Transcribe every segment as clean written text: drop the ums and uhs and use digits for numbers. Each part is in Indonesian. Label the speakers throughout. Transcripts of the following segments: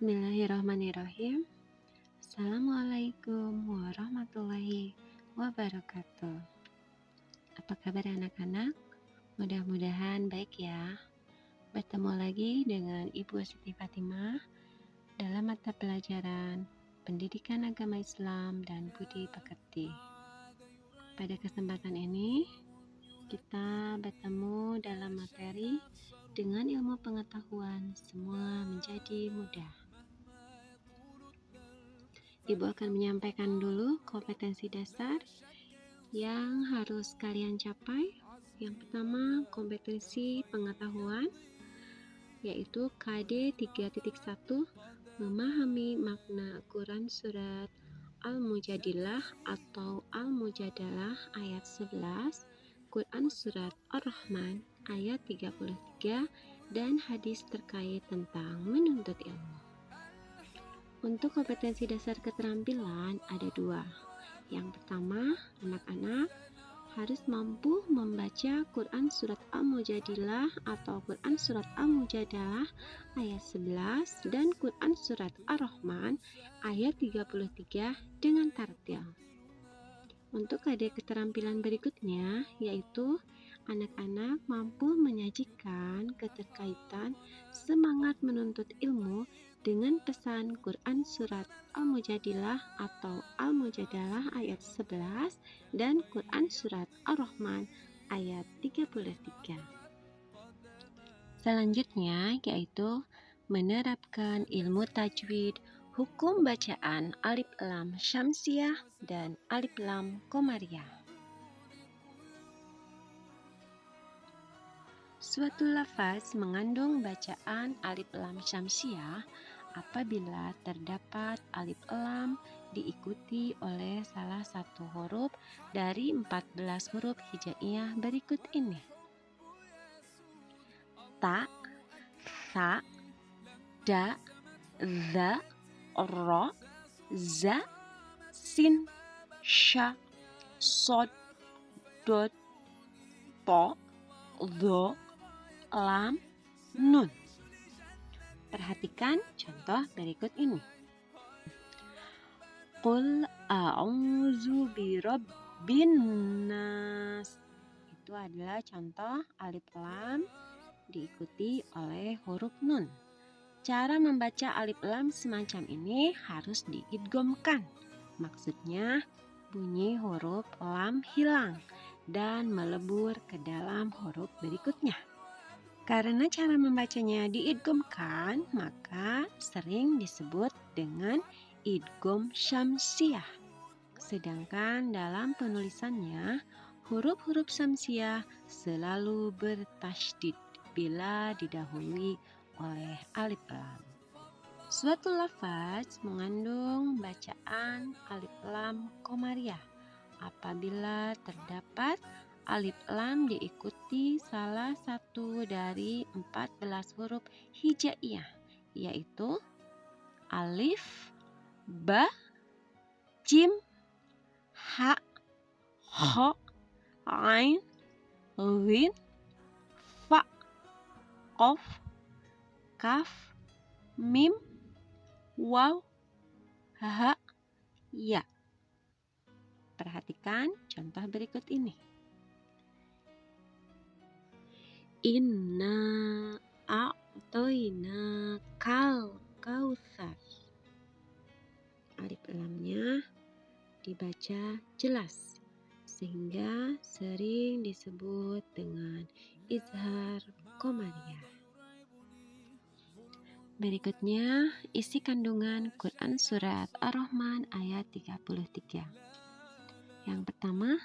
Speaker 1: Bismillahirrahmanirrahim. Assalamualaikum warahmatullahi wabarakatuh. Apa kabar anak-anak? Mudah-mudahan baik ya. Bertemu lagi dengan Ibu Siti Fatimah dalam mata pelajaran Pendidikan Agama Islam dan Budi Pekerti. Pada kesempatan ini, kita bertemu dalam materi dengan ilmu pengetahuan semua menjadi mudah. Ibu akan menyampaikan dulu kompetensi dasar yang harus kalian capai. Yang pertama, kompetensi pengetahuan, yaitu KD 3.1, memahami makna Quran surat Al-Mujadilah atau Al-Mujadalah ayat 11, Quran surat Ar-Rahman ayat 33, dan hadis terkait tentang menuntut ilmu. Untuk kompetensi dasar keterampilan ada 2. Yang pertama, anak-anak harus mampu membaca Quran surat Al-Mujadilah atau Quran surat Al-Mujadalah ayat 11 dan Quran surat Ar-Rahman ayat 33 dengan tartil. Untuk KD keterampilan berikutnya, yaitu anak-anak mampu menyajikan keterkaitan semangat menuntut ilmu dengan pesan Quran surat Al-Mujadilah atau Al-Mujadalah ayat 11 dan Quran surat Ar-Rahman ayat 33. Selanjutnya yaitu menerapkan ilmu tajwid, hukum bacaan alif lam syamsiah dan alif lam komariah. Suatu lafaz mengandung bacaan alif lam syamsiah apabila terdapat alif lam diikuti oleh salah satu huruf dari 14 huruf hijaiyah berikut ini: ta, sa, da, za, ro, za, sin, sha, sod, dot, to, dho, lam, nun. Perhatikan contoh berikut ini. Qul a'udzu birabbin nas. Itu adalah contoh alif lam diikuti oleh huruf nun. Cara membaca alif lam semacam ini harus diidghamkan. Maksudnya bunyi huruf lam hilang dan melebur ke dalam huruf berikutnya. Karena cara membacanya diidghamkan, maka sering disebut dengan idgham syamsiah. Sedangkan dalam penulisannya, huruf-huruf syamsiah selalu bertasydid bila didahului oleh alif lam. Suatu lafaz mengandung bacaan alif lam komariah apabila terdapat alif lam diikuti salah satu dari 14 huruf hijaiyah, yaitu alif, ba, jim, ha, kha, ain, ghin, fa, qaf, kaf, mim, waw, ha, ya. Perhatikan contoh berikut ini. Inna a'toina kal kautsar. Alif lamnya dibaca jelas sehingga sering disebut dengan izhar komariah. Berikutnya isi kandungan Quran surat Ar-Rahman ayat 33. Yang pertama,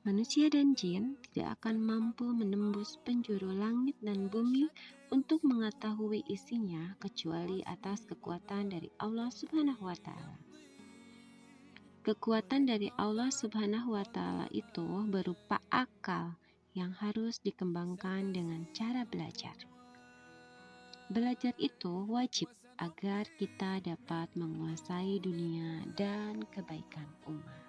Speaker 1: manusia dan jin tidak akan mampu menembus penjuru langit dan bumi untuk mengetahui isinya kecuali atas kekuatan dari Allah Subhanahu wa Ta'ala. Kekuatan dari Allah Subhanahu wa Ta'ala itu berupa akal yang harus dikembangkan dengan cara belajar. Belajar itu wajib agar kita dapat menguasai dunia dan kebaikan umat.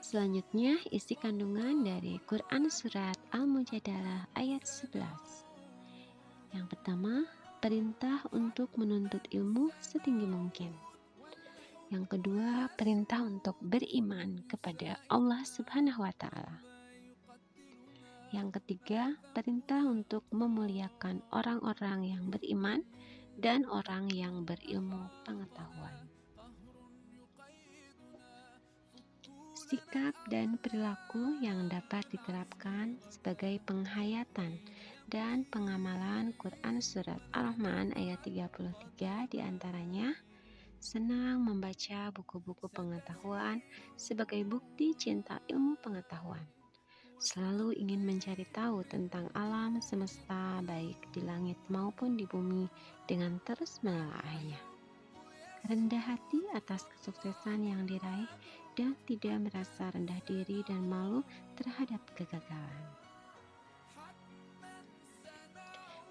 Speaker 1: Selanjutnya, isi kandungan dari Quran surat Al-Mujadalah ayat 11. Yang pertama, perintah untuk menuntut ilmu setinggi mungkin. Yang kedua, perintah untuk beriman kepada Allah Subhanahu wa Ta'ala. Yang ketiga, perintah untuk memuliakan orang-orang yang beriman dan orang yang berilmu pengetahuan. Sikap dan perilaku yang dapat diterapkan sebagai penghayatan dan pengamalan Quran Surat Ar-Rahman ayat 33 diantaranya senang membaca buku-buku pengetahuan sebagai bukti cinta ilmu pengetahuan. Selalu ingin mencari tahu tentang alam semesta baik di langit maupun di bumi dengan terus menelaahnya. Rendah hati atas kesuksesan yang diraih dan tidak merasa rendah diri dan malu terhadap kegagalan.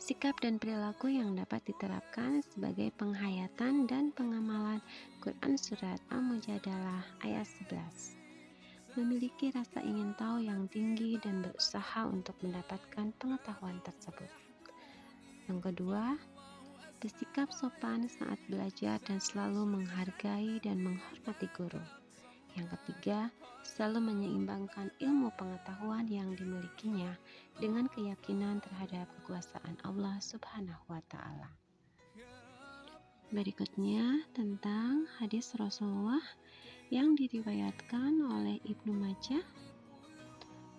Speaker 1: Sikap dan perilaku yang dapat diterapkan sebagai penghayatan dan pengamalan Quran Surat Al-Mujadalah ayat 11. Memiliki rasa ingin tahu yang tinggi dan berusaha untuk mendapatkan pengetahuan tersebut. Yang kedua, bersikap sopan saat belajar dan selalu menghargai dan menghormati guru. Yang ketiga, selalu menyeimbangkan ilmu pengetahuan yang dimilikinya dengan keyakinan terhadap kekuasaan Allah Subhanahu wa Ta'ala. Berikutnya tentang hadis Rasulullah yang diriwayatkan oleh Ibnu Majah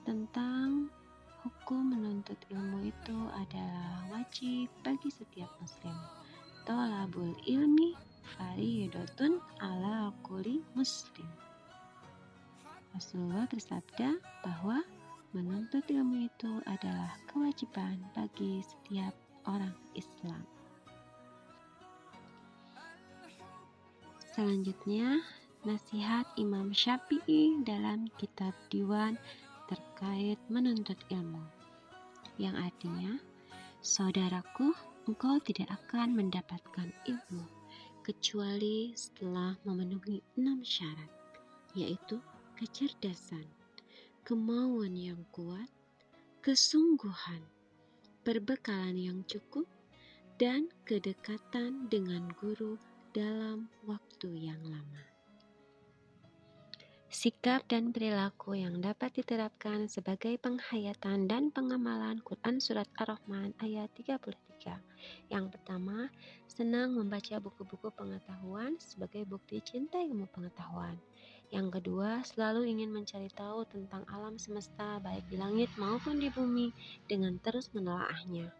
Speaker 1: tentang hukum menuntut ilmu itu adalah wajib bagi setiap muslim. Thalabul ilmi fariidatun ala kulli muslim. Rasulullah bersabda bahwa menuntut ilmu itu adalah kewajiban bagi setiap orang Islam. Selanjutnya, nasihat Imam Syafi'i dalam kitab Diwan terkait menuntut ilmu, yang artinya, saudaraku, engkau tidak akan mendapatkan ilmu kecuali setelah memenuhi 6 syarat, yaitu kecerdasan, kemauan yang kuat, kesungguhan, perbekalan yang cukup, dan kedekatan dengan guru dalam waktu yang lama. Sikap dan perilaku yang dapat diterapkan sebagai penghayatan dan pengamalan Quran Surat Ar-Rahman ayat 33. Yang pertama, senang membaca buku-buku pengetahuan sebagai bukti cinta ilmu pengetahuan. Yang kedua, selalu ingin mencari tahu tentang alam semesta baik di langit maupun di bumi dengan terus menelaahnya.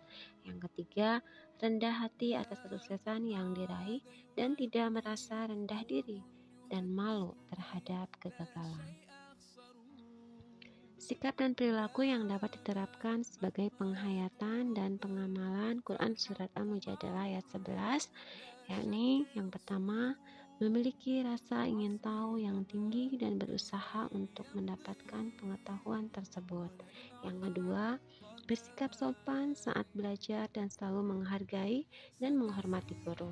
Speaker 1: Yang ketiga, rendah hati atas kesuksesan yang diraih dan tidak merasa rendah diri dan malu terhadap kegagalan. Sikap dan perilaku yang dapat diterapkan sebagai penghayatan dan pengamalan Quran Surat Al-Mujadalah ayat 11, yakni yang pertama, memiliki rasa ingin tahu yang tinggi dan berusaha untuk mendapatkan pengetahuan tersebut. Yang kedua, bersikap sopan saat belajar dan selalu menghargai dan menghormati guru.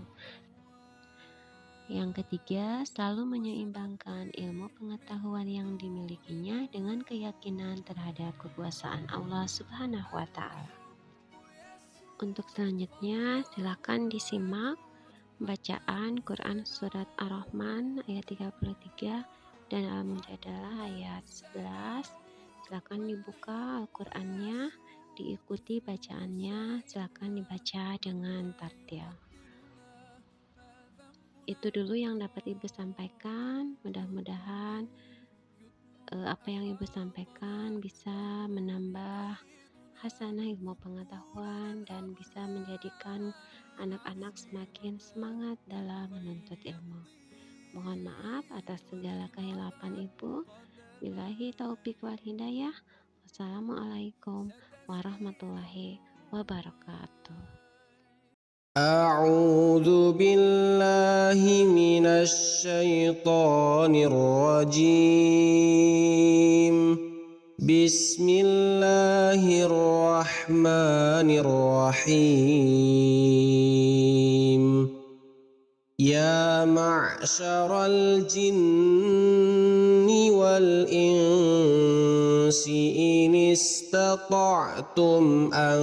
Speaker 1: Yang ketiga, selalu menyeimbangkan ilmu pengetahuan yang dimilikinya dengan keyakinan terhadap kekuasaan Allah Subhanahu wa Ta'ala. Untuk selanjutnya, silakan disimak bacaan Quran Surat Ar-Rahman ayat 33 dan Al-Mujadalah ayat 11. Silakan dibuka Al-Qur'annya, diikuti bacaannya, silakan dibaca dengan tartil. Itu dulu yang dapat Ibu sampaikan. Mudah-mudahan apa yang Ibu sampaikan bisa menambah hasanah ilmu pengetahuan dan bisa menjadikan anak-anak semakin semangat dalam menuntut ilmu. Mohon maaf atas segala kehilapan Ibu. Billahi taufik wal hidayah. Wassalamualaikum warahmatullahi wabarakatuh.
Speaker 2: أعوذ بالله من الشيطان الرجيم بسم الله الرحمن الرحيم يا معشر الجن والإنس إن استطعتم أن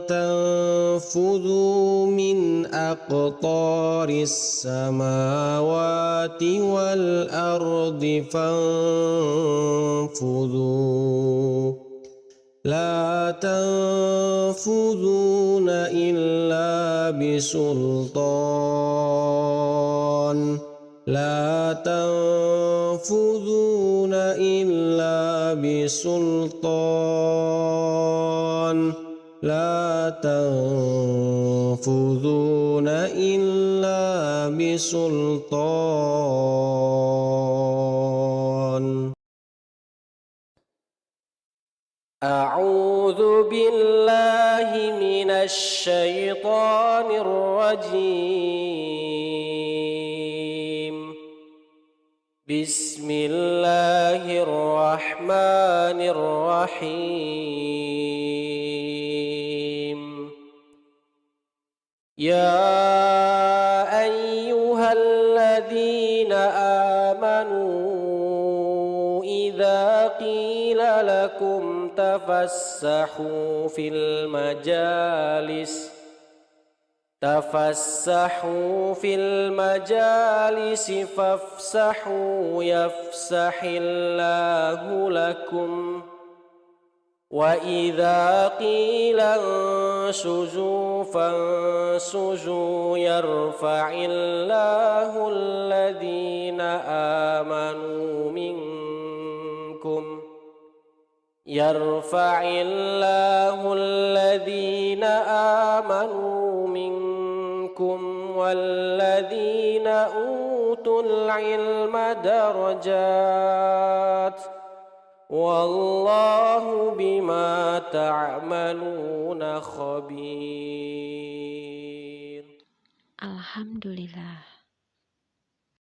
Speaker 2: تنفذوا من أقطار السماوات والأرض فانفذوا لا تنفذون إلا بسلطان لا تنفذون إلا بسلطان لا تنفذون إلا بسلطان. أعوذ بالله من الشيطان الرجيم. بسم الله الرحمن الرحيم. يا أيها الذين آمنوا إذا قيل لكم تفسحوا في المجالس فافسحوا يفسح الله لكم وإذا قيل انشزوا فانشزوا يرفع الله الذين آمنوا منكم والذين أوتوا العلم درجات والله بما تعملون خبير.
Speaker 1: Alhamdulillah.